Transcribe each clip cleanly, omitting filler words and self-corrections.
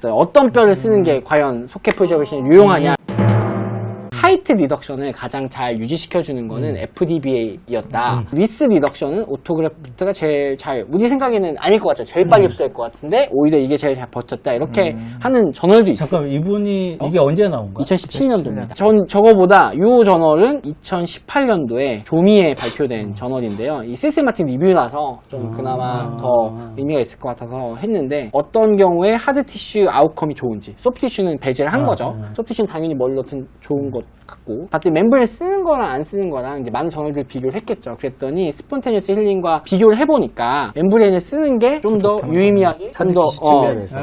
있어요. 어떤 뼈를 쓰는 게 과연 소켓 프리저베이션에 유용하냐. 하이트 리덕션을 가장 잘 유지시켜주는 거는 FDBA였다. 위스 리덕션은 오토그래프트가 제일 잘, 우리 생각에는 아닐 것 같죠. 제일 빨리 흡수할 것 같은데 오히려 이게 제일 잘 버텼다. 이렇게 하는 저널도 있어요. 잠깐만, 이분이 이게 언제 나온 거야? 2017년도입니다. 저거보다 이 저널은 2018년도에 조미에 발표된 저널인데요. 이 시스테마틱 리뷰라서 좀 그나마 더 의미가 있을 것 같아서 했는데, 어떤 경우에 하드 티슈 아웃컴이 좋은지, 소프트 티슈는 배제를 한 거죠. 소프트 티슈는 당연히 뭘 넣든 좋은 것 같고, 봤더니 멤브레인 쓰는 거랑 안 쓰는 거랑 이제 많은 저널들 비교를 했겠죠. 그랬더니 스폰테니어스 힐링과 비교를 해보니까 멤브레인을 쓰는 게 좀 더 유의미하게, 좀 더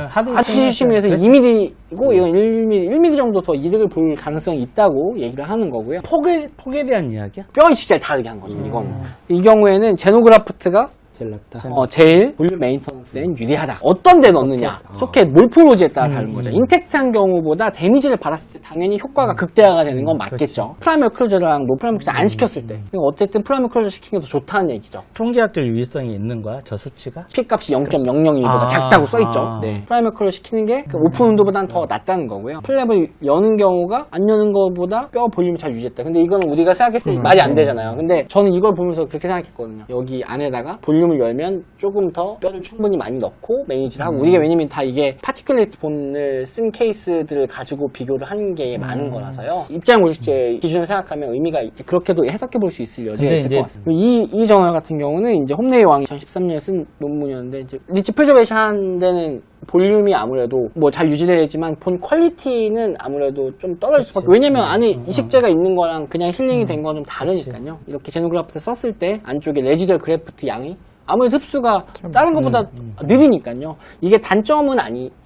하드 티슈 측면에서 2mm이고 이건 1mm 정도 더 이득을 볼 가능성이 있다고 얘기를 하는 거고요. 폭에 대한 이야기야? 뼈의 진짜 다르게 한 거죠. 이거는 이 경우에는 제노그라프트가 제일 낫다. 제일 볼륨 메인터넌스엔 유리하다. 어떤 데 넣느냐, 소켓 몰포로지에 따라 다른 거죠. 인텍트한 경우보다 데미지를 받았을 때 당연히 효과가 극대화가 되는 건 맞겠죠. 프라이머 클로저랑 노프라이머 클로저 안 시켰을 때, 어쨌든 프라이머 클로저 시킨 게 더 좋다는 얘기죠. 통계학적 유의성이 있는 거야? 저 수치가? P값이 0.001보다 작다고 써있죠. 네. 프라이머 클로저 시키는 게 그 오픈 운도보다는 더 낫다는 거고요. 플랩을 여는 경우가 안 여는 것보다 뼈 볼륨이 잘 유지했다. 근데 이거는 우리가 생각했을 때 말이 안 되잖아요. 근데 저는 이걸 보면서 그렇게 생각했거든요. 여기 안에다가 볼륨을 열면 조금 더 뼈를 충분히 많이 넣고 매니지를 하고, 우리가 왜냐면 다 이게 파티큘레이트 본을 쓴 케이스들을 가지고 비교를 하는 게 많은 거라서요. 입장 물질제 기준을 생각하면 의미가 그렇게도 해석해 볼 수 있을 여지가 있을 것 같습니다. 이 저널 같은 경우는 이제 홈레이 왕이 2013년에 쓴 논문이었는데, 이제 리치 프리저베이션 하는 데는 볼륨이 아무래도 뭐 잘 유지되지만 본 퀄리티는 아무래도 좀 떨어질 수밖에. 왜냐면 안에 이식제가 있는 거랑 그냥 힐링이 된 거는 다르니까요. 이렇게 제노그라프트 썼을 때 안쪽에 레지덜 그래프트 양이 아무래도 흡수가 다른 것보다 느리니까요. 이게 단점은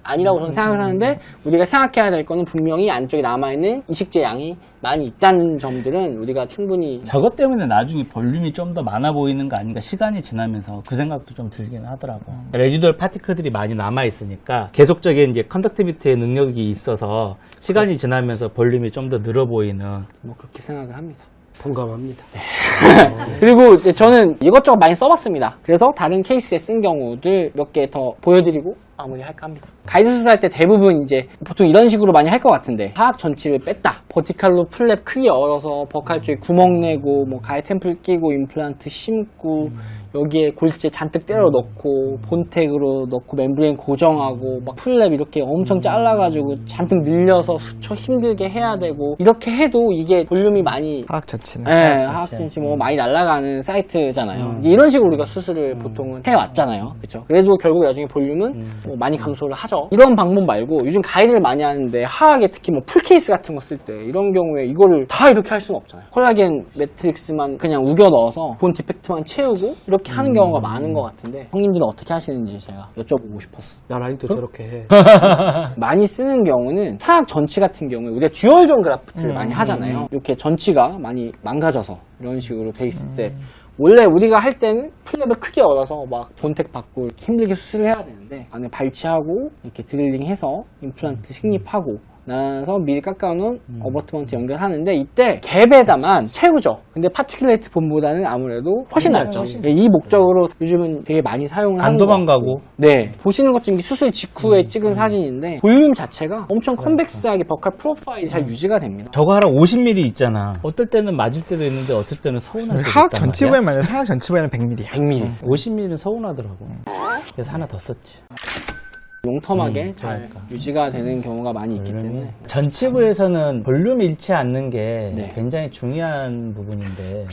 아니라고 저는 생각을 하는데, 우리가 생각해야 될 거는 분명히 안쪽에 남아있는 이식제 양이 많이 있다는 점들은 우리가 충분히. 저것 때문에 나중에 볼륨이 좀 더 많아 보이는 거 아닌가, 시간이 지나면서 그 생각도 좀 들긴 하더라고. 레지dual 파티클들이 많이 남아있으니까 계속적인 이제 컨덕티비티의 능력이 있어서 시간이 지나면서 볼륨이 좀 더 늘어 보이는. 뭐 그렇게 생각을 합니다. 동감합니다. 그리고 이제 저는 이것저것 많이 써봤습니다. 그래서 다른 케이스에 쓴 경우들 몇 개 더 보여드리고 마무리할까 합니다. 가이드 수술할 때 대부분 이제 보통 이런 식으로 많이 할 것 같은데, 하악 전치를 뺐다, 버티칼로 플랩 크게 열어서 버칼 쪽에 구멍 내고 뭐 가해 템플 끼고 임플란트 심고 여기에 골재 잔뜩 때려 넣고 본텍으로 넣고 멤브레인 고정하고 막 플랩 이렇게 엄청 잘라가지고 잔뜩 늘려서 수초 힘들게 해야 되고, 이렇게 해도 이게 볼륨이 많이 하악 전치는. 네, 하악 전치 뭐 많이 날아가는 사이트잖아요. 이제 이런 식으로 우리가 수술을 보통은 해왔잖아요. 그렇죠? 그래도 결국 나중에 볼륨은 뭐 많이 감소를 하죠. 이런 방법 말고 요즘 가이드를 많이 하는데, 하악에 특히 뭐 풀케이스 같은 거 쓸 때 이런 경우에 이거를 다 이렇게 할 수는 없잖아요. 콜라겐 매트릭스만 그냥 우겨 넣어서 본 디펙트만 채우고 이렇게 하는 경우가 많은 것 같은데, 형님들은 어떻게 하시는지 제가 여쭤보고 싶었어요. 야, 라인도 저렇게 해. 많이 쓰는 경우는 사악 전치 같은 경우에 우리가 듀얼존 그라프트를 많이 하잖아요. 이렇게 전치가 많이 망가져서 이런 식으로 돼 있을 때, 원래 우리가 할 때는 플랩을 크게 얻어서 막 본텍 받고 이렇게 힘들게 수술을 해야 되는데, 안에 발치하고 이렇게 드릴링해서 임플란트 식립하고 나서 미리 깎아놓은 어버트먼트 연결하는데, 이때 갭에다만 채우죠. 근데 파티큘레이트 본보다는 아무래도 훨씬 낫죠. 이 목적으로 요즘은 되게 많이 사용을 하는 안 도망가고. 네, 보시는 것 중에 수술 직후에 찍은 사진인데, 볼륨 자체가 엄청 컨벡스하게 버칼 프로파일이 잘 유지가 됩니다. 저거 하라 50mm 있잖아. 어떨 때는 맞을 때도 있는데 어떨 때는 서운할 때도 하악 있단 전치 말이야. 부에만 하악 전치 부에는 100mm야. 100mm. 50mm는 서운하더라고. 그래서 하나 더 썼지. 롱텀하게 잘 그러니까. 유지가 되는 경우가 많이 있기 때문에. 전치부에서는 볼륨 잃지 않는 게 네. 굉장히 중요한 부분인데.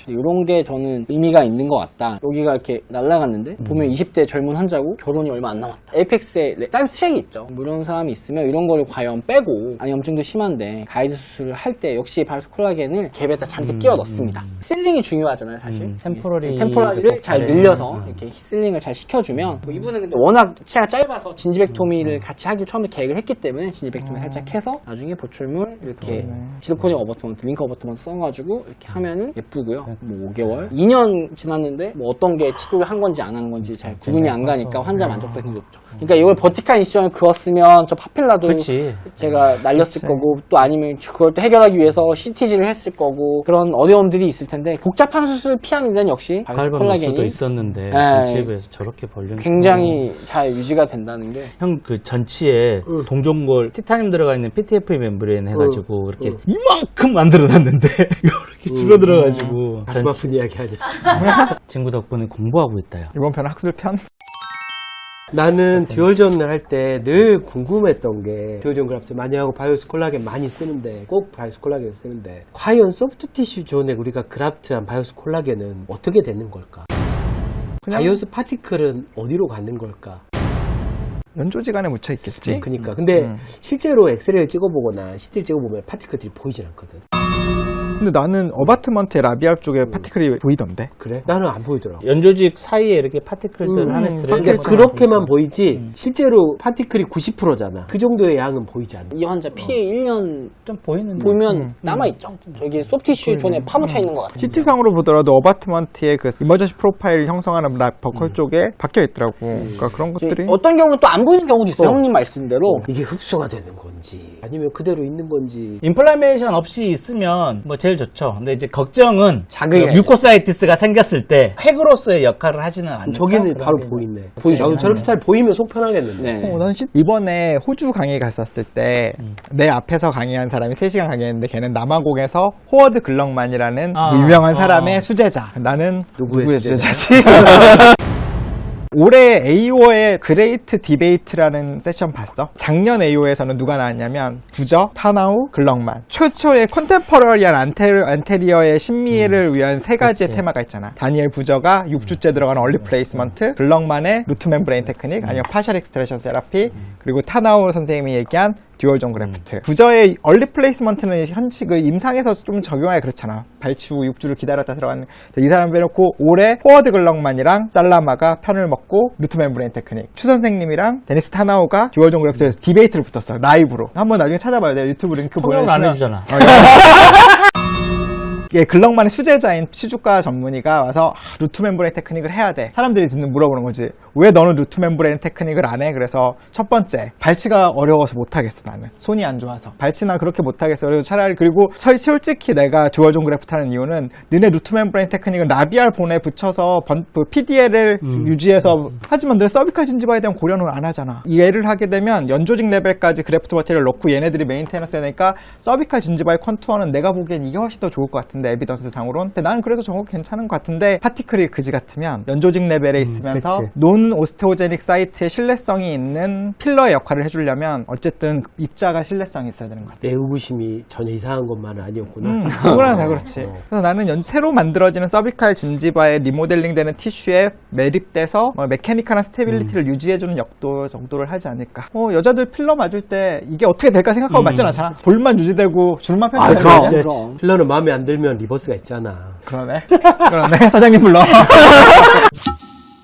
이런 게 저는 의미가 있는 것 같다. 여기가 이렇게 날아갔는데 보면 20대 젊은 환자고 결혼이 얼마 안 남았다. 에이펙스에 사이언스 트랙이 있죠. 뭐 이런 사람이 있으면 이런 거를 과연 빼고, 아니 염증도 심한데 가이드 수술을 할 때 역시 바이오스 콜라겐을 갭에다 잔뜩 끼워 넣습니다. 실링이 중요하잖아요, 사실. 템포러리를 잘 늘려서 이렇게 실링을 잘 시켜주면, 뭐 이분은 근데 워낙 치아가 짧아서 진지백토미를 같이 하기 처음에 계획을 했기 때문에 진지백토미 살짝 해서 나중에 보출물 이렇게 지도코닉 어버트먼트, 링크 어버트먼트 써가지고 이렇게 하면은 예쁘고요. 뭐 5개월, 2년 지났는데 뭐 어떤 게 치료를 한 건지 안 한 건지 잘 구분이 안 가니까 환자 만족도가 굉장히 높죠. 그러니까 이걸 버티칼 인시전을 그었으면 저 파필라도 그렇지. 제가 날렸을 거고, 또 아니면 그걸 또 해결하기 위해서 CTG를 했을 거고, 그런 어려움들이 있을 텐데, 복잡한 수술을 피하는 데는 역시 바이오스 칼본 콜라겐이 녹수도 있었는데 네. 전치부에서 저렇게 볼륨 굉장히 잘 유지가 된다는 하는 게. 형 그 전치에 동종골 티타늄 들어가 있는 PTFE 멤브레인 해가지고 이렇게 이만큼 만들어놨는데 이렇게 줄어들어가지고 가슴 아픈 이야기 하냐. 친구 덕분에 공부하고 있다요. 이번 편은 학술편? 네. 나는 듀얼전을 할 때 늘 궁금했던 게 듀얼전 그래프트 많이 하고 바이오스 콜라겐 많이 쓰는데 꼭 바이오스 콜라겐을 쓰는데 과연 소프트 티슈 존에 우리가 그라프트한 바이오스 콜라겐은 어떻게 되는 걸까? 바이오스 파티클은 어디로 가는 걸까? 연조지간에 묻혀 있겠지. 그니까 근데 실제로 엑스레이를 찍어보거나 CT를 찍어보면 파티클들이 보이질 않거든. 근데 나는 어바트먼트의 라비알 쪽에 파티클이 보이던데. 그래? 나는 안 보이더라고. 연조직 사이에 이렇게 파티클들 하나씩 그러니까 들어있는 그렇게만 보이지 실제로 파티클이 90%잖아. 그 정도의 양은 보이지 않아. 이 환자 피해 1년 좀 보이는데 보면 남아있죠. 저기 소프티슈 존에 파묻혀 있는 것 같아요. CT상으로 보더라도 어바트먼트의 그 이머전시 프로파일 형성하는 버컬 쪽에 박혀 있더라고. 그러니까 그런 것들이 어떤 경우는 또 안 보이는 경우도 있어요. 형님 말씀대로. 이게 흡수가 되는 건지 아니면 그대로 있는 건지. 인플라메이션 없이 있으면 뭐 제일 좋죠. 근데 이제 걱정은 자극이 뮤코사이티스가 생겼을 때 핵으로서의 역할을 하지는 않을까? 저기는 바로 보이네. 보이죠. 나도 저렇게 잘 보이면 속 편하겠는데. 네. 난 이번에 호주 강의 갔었을 때 내 앞에서 강의한 사람이 3시간 강의했는데 걔는 남아공에서 호워드 글럭만이라는 유명한 사람의 수제자. 나는 누구의 수제자지? 올해 AO의 그레이트 디베이트라는 세션 봤어? 작년 AO에서는 누가 나왔냐면 부저, 타나우, 글럭만. 최초의 컨템퍼러리한 안테리어의 신미를 위한 세 가지의 그치. 테마가 있잖아. 다니엘 부저가 6주째 들어가는 얼리 플레이스먼트, 글럭만의 루트 멤브레인 테크닉, 아니면 파셜 익스트레션 세라피, 그리고 타나우 선생님이 얘기한 듀얼전 그래프트. 부저의 얼리 플레이스먼트는 현지 그 임상에서 좀 적용하기 그렇잖아. 발치 후 6주를 기다렸다 들어가는. 이 사람 빼놓고 올해 호워드 글럭만이랑 살라마가 편을 먹고 루트 멤브레인 테크닉. 추 선생님이랑 데니스 타나우가 듀얼전 그래프트에서 디베이트를 붙었어. 라이브로. 한번 나중에 찾아봐야 돼. 유튜브 링크 통역을 보여주면. 안 해주잖아. 예, 글럭만의 수제자인 시주과 전문의가 와서 루트 멤브레인 테크닉을 해야 돼. 사람들이 물어보는 거지. 왜 너는 루트 멤브레인 테크닉을 안 해? 그래서 첫 번째, 발치가 어려워서 못하겠어, 나는. 손이 안 좋아서. 발치나 그렇게 못하겠어. 그래서 차라리, 그리고 솔직히 내가 듀얼존 그래프트 하는 이유는 너네 루트 멤브레인 테크닉은 라비알 본에 붙여서 PDL을 유지해서 하지만 늘 서비컬 진지바에 대한 고려는 안 하잖아. 이 애를 하게 되면 연조직 레벨까지 그래프트 머티리얼을 넣고 얘네들이 메인테너스 하니까 서비컬 진지바의 컨투어는 내가 보기엔 이게 훨씬 더 좋을 것 같은데, 에비던스 상으론. 근데 나는 그래서 저거 괜찮은 것 같은데, 파티클이 그지 같으면 연조직 레벨에 있으면서 그치. 논 오스테오제닉 사이트에 신뢰성이 있는 필러의 역할을 해주려면 어쨌든 입자가 신뢰성이 있어야 되는 것 같아. 내 의구심이 전혀 이상한 것만은 아니었구나. 그거랑 다 그렇지. 그래서 나는 새로 만들어지는 서비칼 진지바에 리모델링 되는 티슈에 매립돼서 메카니컬한 스테빌리티를 유지해주는 역도 정도를 하지 않을까. 여자들 필러 맞을 때 이게 어떻게 될까 생각하고 맞진 않잖아. 볼만 유지되고 줄만 편집하는 그럼. 거야. 그럼. 필러는 마음에 안 들면 리버스가 있잖아. 그러네. 그러네. 사장님 불러.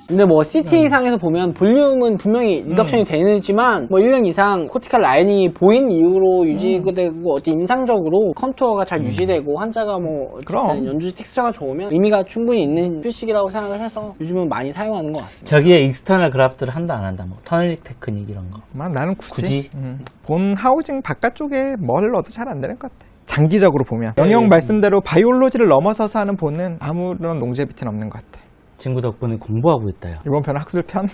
근데 뭐 CT상에서 보면 볼륨은 분명히 리덕션이 되지만 뭐 1년 이상 코티칼 라인이 보인 이후로 유지되고 어디 임상적으로 컨투어가 잘 유지되고 환자가 뭐 그럼. 연주지 텍스처가 좋으면 의미가 충분히 있는 휴식이라고 생각을 해서 요즘은 많이 사용하는 것 같습니다. 저기에 익스터널 그래프트를 한다 안 한다 뭐 터널 테크닉 이런 거. 나는 굳이. 굳이? 본 하우징 바깥쪽에 뭘 넣어도 잘 안 되는 것 같아. 장기적으로 보면. 영영 말씀대로 바이올로지를 넘어서서 하는 본은 아무런 롱제비티는 없는 것 같아. 친구 덕분에 공부하고 있다요. 이번 편은 학술편?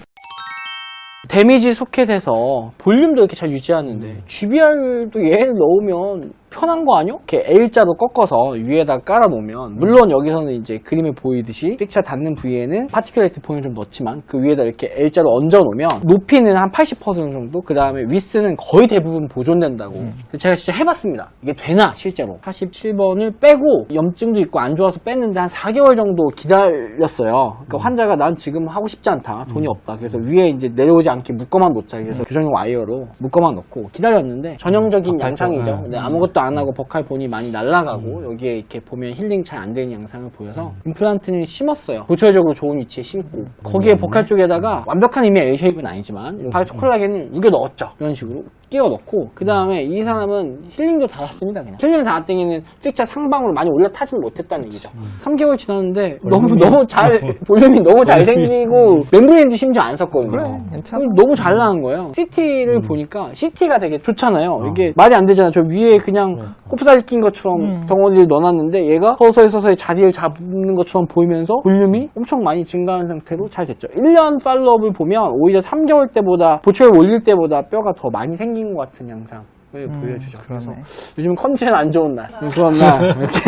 데미지 소켓에서 볼륨도 이렇게 잘 유지하는데 GBR도 얘를 넣으면 편한 거 아니요? 이렇게 L자로 꺾어서 위에다 깔아 놓으면 물론 여기서는 이제 그림에 보이듯이 픽처 닿는 부위에는 파티큘레이트 폰을 좀 넣지만 그 위에다 이렇게 L자로 얹어 놓으면 높이는 한 80% 정도, 그 다음에 위스는 거의 대부분 보존된다고. 제가 진짜 해봤습니다. 이게 되나 실제로. 47번을 빼고 염증도 있고 안 좋아서 뺐는데 한 4개월 정도 기다렸어요. 그러니까 환자가 난 지금 하고 싶지 않다, 돈이 없다, 그래서 위에 이제 내려오지 않게 묶어만 놓자, 그래서 교정용 와이어로 묶어만 놓고 기다렸는데 전형적인 양상이죠. 근데 아무것도 안 하고 버칼 본이 많이 날아가고 여기에 이렇게 보면 힐링 잘 안 되는 양상을 보여서 임플란트는 심었어요. 보철적으로 좋은 위치에 심고 거기에 버칼 쪽에다가 완벽한 의미의 L쉐입은 아니지만 바이오스 콜라겐을 우겨 넣었죠. 이런 식으로 끼워 넣고 그 다음에 이 사람은 힐링도 달았습니다. 그냥 힐링 달았더니는 픽처 상방으로 많이 올라타지는 못했다는 얘기죠. 3개월 지났는데 너무 잘 볼륨이 너무 잘 생기고 멤브레인도 심지어 안 썼거든요. 그래, 괜찮아. 너무 잘 나온 거예요. CT를 보니까 CT가 되게 좋잖아요. 이게 말이 안 되잖아요. 저 위에 그냥 꼽살 낀 것처럼 덩어리를 넣어놨는데 얘가 서서히 자리를 잡는 것처럼 보이면서 볼륨이 엄청 많이 증가한 상태로 잘 됐죠. 1년 팔로업을 보면 오히려 3개월 때보다 보초를 올릴 때보다 뼈가 더 많이 생긴 것 같은 양상을 보여주죠. 그래서 그러네. 요즘 컨디션 안 좋은 날, 그런 날 이렇게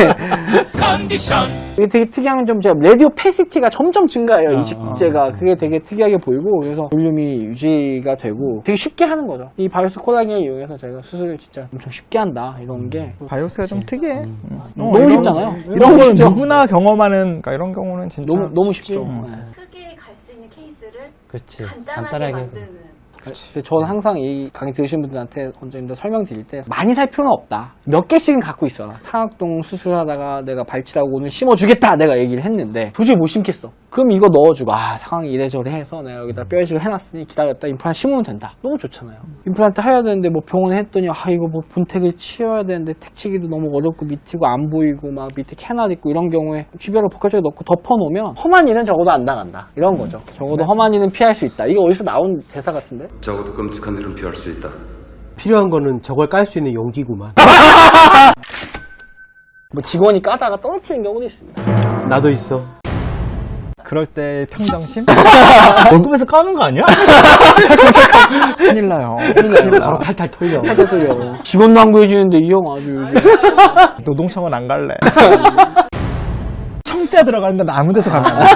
이게 되게 특이한 점 제가 라디오 패시티가 점점 증가해요. 이 식재가 그게 되게 특이하게 보이고 그래서 볼륨이 유지가 되고 되게 쉽게 하는 거죠. 이 바이오스 콜라겐을 이용해서 제가 수술을 진짜 엄청 쉽게 한다 이런 게 바이오스가 좀 특이해. 너무 이런 쉽잖아요. 이런 거는 쉽죠. 누구나 경험하는, 그러니까 이런 경우는 진짜 너무 쉽죠. 쉽지. 네. 크게 갈 수 있는 케이스를 그렇지. 간단하게 만드는. 근데 저는 항상 이 강의 들으신 분들한테 원장님들 설명드릴 때 많이 살 필요는 없다. 몇 개씩은 갖고 있어라. 탄압동 수술하다가 내가 발치라고 오늘 심어주겠다 내가 얘기를 했는데 도저히 못 심겠어. 그럼 이거 넣어주고 상황이 이래저래 해서 내가 여기다 뼈 이식을 해놨으니 기다렸다 임플란트 심으면 된다. 너무 좋잖아요. 임플란트 해야 되는데 뭐 병원에 했더니 이거 뭐 본택을 치워야 되는데 택치기도 너무 어렵고 밑이고 안 보이고 막 밑에 캐날 있고 이런 경우에 쥐뼈를 복합적으로 넣고 덮어놓으면 험한 일은 적어도 안 당한다. 이런 거죠. 적어도 험한 일은 피할 수 있다. 이거 어디서 나온 대사 같은데? 적어도 끔찍한 일은 피할 수 있다. 필요한 거는 저걸 깔 수 있는 용기구만. 뭐 직원이 까다가 떨어뜨리는 경우도 있습니다. 나도 있어. 그럴 때 평정심? 월급에서 까는 거 아니야? 큰일 나요. 바로 탈탈 털려. 하더라고요. 직원도 안 구해주는데 이 형 아주 요즘. 노동청은 안 갈래. 청자 들어가는데 나 아무 데도 가면 안 돼.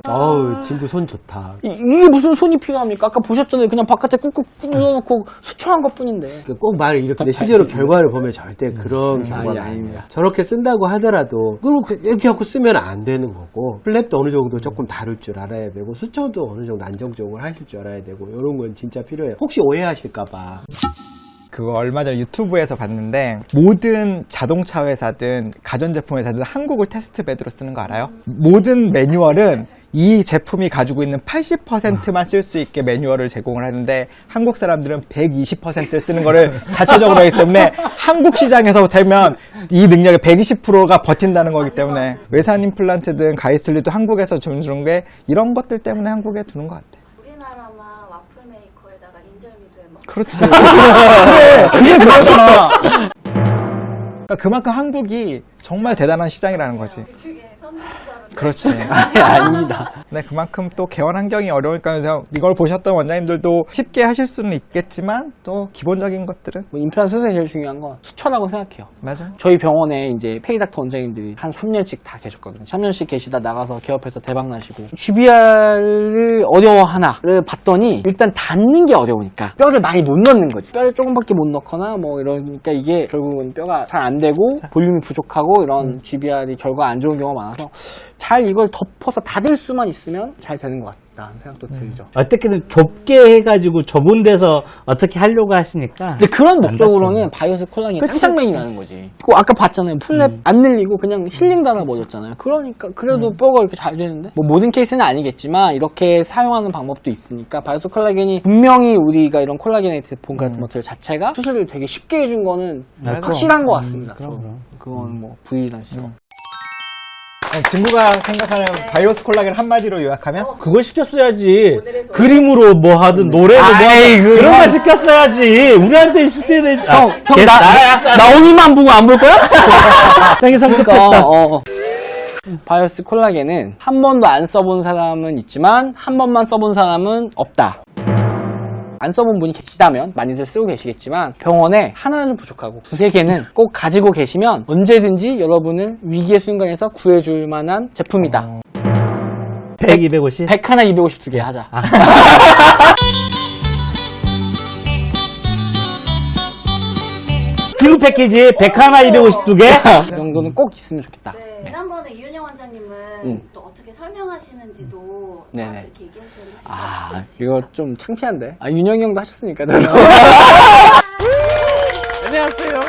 어우, 친구 손 좋다. 이게 무슨 손이 필요합니까? 아까 보셨잖아요. 그냥 바깥에 꾹꾹 눌러놓고 수초한 것 뿐인데. 꼭 말을 이렇게 내 실제로 결과를 보면 절대 그런 결과가 아닙니다. 저렇게 쓴다고 하더라도 그리고 이렇게 하고 쓰면 안 되는 거고 플랩도 어느 정도 조금 다룰 줄 알아야 되고 수초도 어느 정도 안정적으로 하실 줄 알아야 되고 이런 건 진짜 필요해요. 혹시 오해하실까 봐. 그거 얼마 전에 유튜브에서 봤는데 모든 자동차 회사든 가전제품 회사든 한국을 테스트베드로 쓰는 거 알아요? 모든 매뉴얼은 이 제품이 가지고 있는 80%만 쓸 수 있게 매뉴얼을 제공을 하는데 한국 사람들은 120%를 쓰는 거를 자체적으로 하기 때문에 한국 시장에서 되면 이 능력의 120%가 버틴다는 거기 때문에 외산 임플란트든 가이슬리도 한국에서 주는 게 이런 것들 때문에 한국에 두는 것 같아. 우리나라만 와플 메이커에다가 인절미도 해먹고. 그렇지. 그게 그거잖아. 그러니까 그만큼 한국이 정말 대단한 시장이라는 거지. 그 중에 선두주자로. 그렇지. 아닙니다. 네, 그만큼 또 개원 환경이 어려우니까 그래서 이걸 보셨던 원장님들도 쉽게 하실 수는 있겠지만 또 기본적인 것들은 뭐 임플란트 수술에 제일 중요한 건 수초라고 생각해요. 맞아요. 저희 병원에 이제 페이닥터 원장님들이 한 3년씩 다 계셨거든요. 3년씩 계시다 나가서 개업해서 대박 나시고 GBR을 어려워하나를 봤더니 일단 닿는 게 어려우니까 뼈를 많이 못 넣는 거지. 뼈를 조금밖에 못 넣거나 뭐 이러니까 이게 결국은 뼈가 잘 안 되고 볼륨이 부족하고 이런 GBR이 결과 안 좋은 경우가 많아서 잘 이걸 덮어서 닫을 수만 있으면 잘 되는 것 같다는 생각도 들죠. 어떻게든 좁게 해가지고 좁은 데서 어떻게 하려고 하시니까. 근데 그런 안 목적으로는 바이오스 콜라겐이 짱짱맨이 나는 거지. 그 아까 봤잖아요. 플랩 안 늘리고 그냥 힐링 달아버렸잖아요. 그러니까 그래도 뼈가 이렇게 잘 되는데 뭐 모든 케이스는 아니겠지만 이렇게 사용하는 방법도 있으니까 바이오스 콜라겐이 분명히 우리가 이런 콜라겐에이트 본 같은 것들 자체가 수술을 되게 쉽게 해준 거는 확실한 것 같습니다. 그건 뭐 부인할 수 없고. 친구가 생각하는 바이오스 콜라겐 한마디로 요약하면 그걸 시켰어야지. 오늘의 그림으로 뭐 하든 노래도 뭐 하든 그런 거 시켰어야지. 우리한테 있을 때는 형, 나온이만 보고 안 볼 거야? 굉장히 성급했다. 바이오스 콜라겐은 한 번도 안 써본 사람은 있지만 한 번만 써본 사람은 없다. 안 써본 분이 계시다면 많이들 쓰고 계시겠지만 병원에 하나는 좀 부족하고 두세 개는 꼭 가지고 계시면 언제든지 여러분을 위기의 순간에서 구해줄 만한 제품이다. 100, 250? 100 하나 250 두 개 하자. 딜 패키지 100 하나 252개? 그 정도는 꼭 있으면 좋겠다. 네, 지난번에 이윤영 원장님은 또 어떻게 설명하시는지도 네네. 이렇게 얘기해주셨는데 혹시 이거 좀 창피한데. 윤영이 형도 하셨으니까. 저도. 안녕하세요.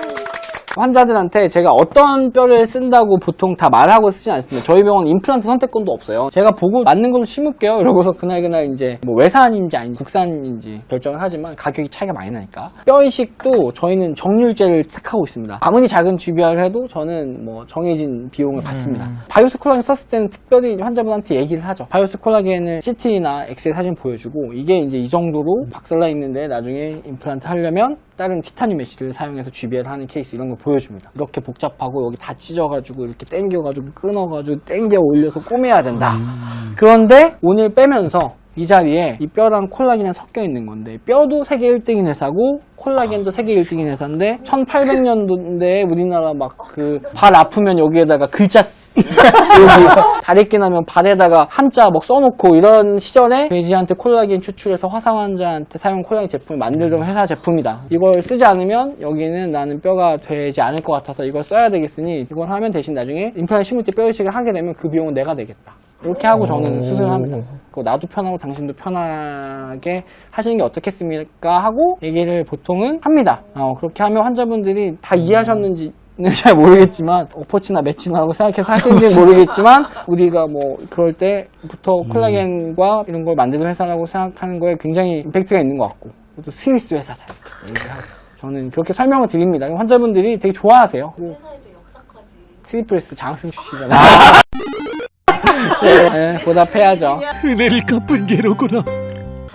환자들한테 제가 어떤 뼈를 쓴다고 보통 다 말하고 쓰진 않습니다. 저희 병원 임플란트 선택권도 없어요. 제가 보고 맞는 걸로 심을게요. 이러고서 그날 이제 뭐 외산인지 아닌지 국산인지 결정을 하지만 가격이 차이가 많이 나니까. 뼈 이식도 저희는 정률제를 택하고 있습니다. 아무리 작은 GBR을 해도 저는 뭐 정해진 비용을 받습니다. 바이오스 콜라겐 썼을 때는 특별히 환자분한테 얘기를 하죠. 바이오스 콜라겐을 CT나 엑스레이 사진 보여주고 이게 이제 이 정도로 박살나 있는데 나중에 임플란트 하려면 다른 티타늄 메쉬를 사용해서 GBR 하는 케이스 이런 걸 보여줍니다. 이렇게 복잡하고 여기 다 찢어가지고 이렇게 당겨가지고 끊어가지고 당겨 올려서 꼬매야 된다. 그런데 오늘 빼면서 이 자리에 이 뼈랑 콜라겐이 섞여 있는 건데 뼈도 세계 1등인 회사고 콜라겐도 세계 1등인 회사인데 1800년도인데 우리나라 막 그 발 아프면 여기에다가 글자 여기 다리끼 나면 발에다가 한자 막 써놓고 이런 시절에 돼지한테 콜라겐 추출해서 화상 환자한테 사용 콜라겐 제품을 만들던 회사 제품이다. 이걸 쓰지 않으면 여기는 나는 뼈가 되지 않을 것 같아서 이걸 써야 되겠으니 이걸 하면 대신 나중에 임플란트 심을 때 뼈 이식을 하게 되면 그 비용은 내가 내겠다. 이렇게 하고 저는 수술을 합니다. 나도 편하고 당신도 편하게 하시는 게 어떻겠습니까? 하고 얘기를 보통은 합니다. 그렇게 하면 환자분들이 다 이해하셨는지 잘 모르겠지만 어퍼치나 매치나 하고 생각해서 하시는지 모르겠지만 우리가 뭐 그럴 때부터 콜라겐과 이런 걸 만드는 회사라고 생각하는 거에 굉장히 임팩트가 있는 것 같고 또 스위스 회사다 이렇게 얘기를 하고 저는 그렇게 설명을 드립니다. 환자분들이 되게 좋아하세요. 회사에도 역사까지. 트리플스 장승 출시잖아요. 네, 보답해야죠. 은혜를 갚은 게로구나. 잘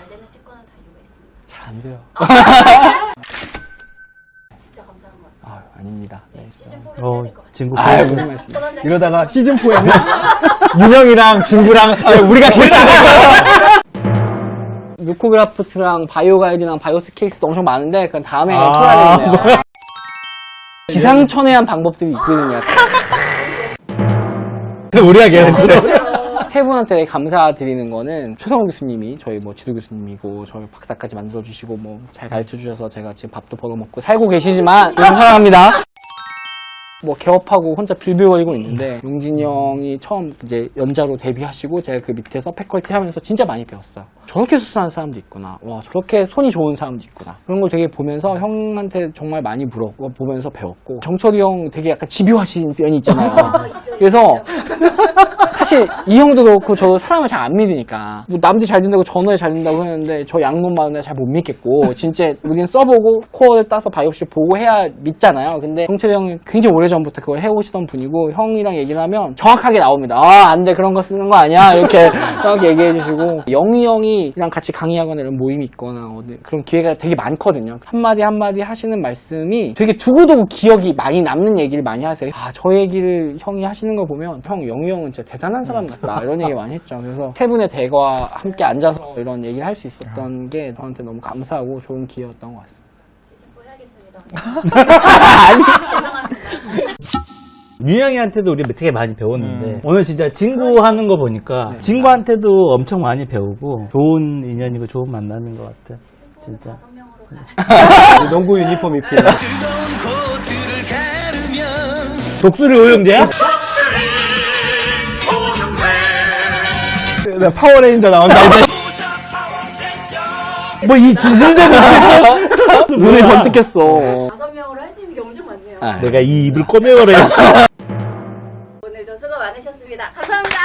되는 치과는 다 이유가 있습니다. 잘 안 돼요. 진짜 감사한 것 같습니다. 아, 아닙니다. 네. 시즌 4를 해야 될 것 같아요. 친구. 아, 무슨 말씀이세요? 전원장님. 이러다가 시즌4에는 윤영이랑 진구랑 우리가 게스트가 루코그라프트랑 바이오가일이랑 바이오스 케이스도 엄청 많은데 그건 다음에 아, 토해야 되겠네요. 기상천외한 방법들이 있거든요. 우리가 게스트. 세 분한테 되게 감사드리는 거는 최성호 교수님이 저희 뭐 지도 교수님이고 저희 박사까지 만들어주시고 뭐 잘 가르쳐주셔서 제가 지금 밥도 벌어먹고 살고 계시지만 너무 사랑합니다. 뭐 개업하고 혼자 빌빌거리고 있는데 용진이 형이 처음 이제 연자로 데뷔하시고 제가 그 밑에서 패컬티 하면서 진짜 많이 배웠어요. 저렇게 수술하는 사람도 있구나. 와 저렇게 손이 좋은 사람도 있구나. 그런 걸 되게 보면서 형한테 정말 많이 보면서 배웠고 정철이 형 되게 약간 집요하신 면이 있잖아요. 그래서 사실 이 형도 그렇고 저도 사람을 잘 안 믿으니까 뭐 남들이 잘 된다고 전화에 잘 된다고 하는데 저 양문 많은데 잘 못 믿겠고 진짜 우린 써보고 코어를 따서 바이옵시 보고 해야 믿잖아요. 근데 정철이 형은 굉장히 오래전부터 그걸 해오시던 분이고 형이랑 얘기를 하면 정확하게 나옵니다. 아 안 돼 그런 거 쓰는 거 아니야 이렇게 정확히 얘기해 주시고 영희 형이랑 같이 강의하거나 이런 모임이 있거나 그런 기회가 되게 많거든요. 한마디 한마디 하시는 말씀이 되게 두고두고 기억이 많이 남는 얘기를 많이 하세요. 아 저 얘기를 형이 하시는 걸 보면 형 영희 형은 진짜 대단한 사람 같다 이런 얘기 많이 했죠. 그래서 세 분의 대과 함께 앉아서 이런 얘기를 할 수 있었던 게 저한테 너무 감사하고 좋은 기회였던 것 같습니다. 시즌 4 해야겠습니다. 죄송합니다. 유영이한테도 우리 되게 많이 배웠는데 오늘 진짜 진구 하는 거 보니까 진구한테도 엄청 많이 배우고 좋은 인연이고 좋은 만남인 것 같아. 진짜. 5명으로 가야 농구 유니폼 입히는 독수리 오영재야? 파워레인저 나온다 이제. 뭐 이 진실된 눈이 번뜩했어. 5명으로 할 수 있는 게 엄청 많네요. 아, 내가 이 입을 꼬매버려야겠어. 오늘도 수고 많으셨습니다. 감사합니다.